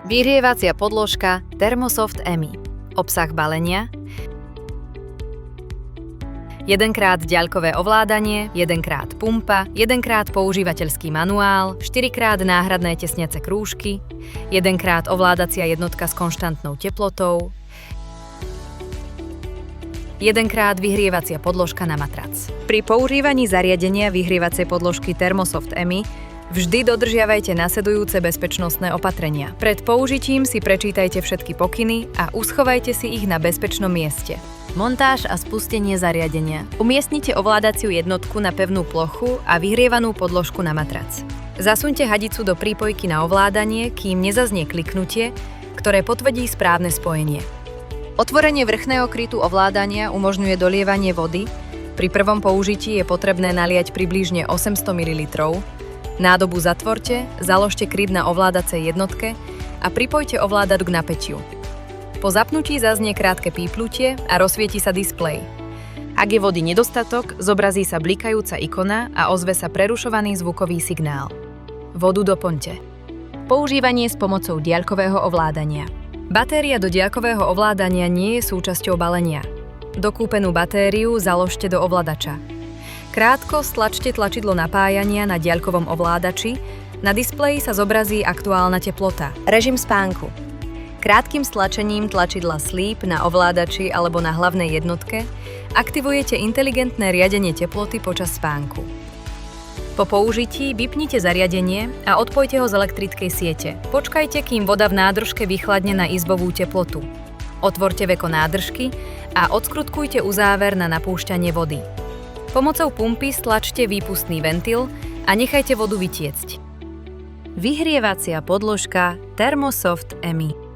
Vyhrievacia podložka Thermosoft EMI. Obsah balenia: 1x diaľkové ovládanie, 1x pumpa, 1x používateľský manuál, 4x náhradné tesniace krúžky, 1x ovládacia jednotka s konštantnou teplotou, 1x vyhrievacia podložka na matrac. Pri používaní zariadenia vyhrievacej podložky Thermosoft EMI vždy dodržiavajte nasledujúce bezpečnostné opatrenia. Pred použitím si prečítajte všetky pokyny a uschovajte si ich na bezpečnom mieste. Montáž a spustenie zariadenia. Umiestnite ovládaciu jednotku na pevnú plochu a vyhrievanú podložku na matrac. Zasuňte hadicu do prípojky na ovládanie, kým nezaznie kliknutie, ktoré potvrdí správne spojenie. Otvorenie vrchného krytu ovládania umožňuje dolievanie vody. Pri prvom použití je potrebné naliať približne 800 ml. Nádobu zatvorte, založte kryt na ovládacej jednotke a pripojte ovládač k napätiu. Po zapnutí zaznie krátke pípnutie a rozsvieti sa displej. Ak je vody nedostatok, zobrazí sa blikajúca ikona a ozve sa prerušovaný zvukový signál. Vodu doplňte. Používanie s pomocou diaľkového ovládania. Batéria do diaľkového ovládania nie je súčasťou balenia. Dokúpenú batériu založte do ovládača. Krátko stlačte tlačidlo napájania na diaľkovom ovládači, na displeji sa zobrazí aktuálna teplota. Režim spánku. Krátkym stlačením tlačidla Sleep na ovládači alebo na hlavnej jednotke aktivujete inteligentné riadenie teploty počas spánku. Po použití vypnite zariadenie a odpojte ho z elektrickej siete. Počkajte, kým voda v nádržke vychladne na izbovú teplotu. Otvorte veko nádržky a odskrutkujte uzáver na napúšťanie vody. Pomocou pumpy stlačte výpustný ventil a nechajte vodu vytiecť. Vyhrievacia podložka Thermosoft EMI.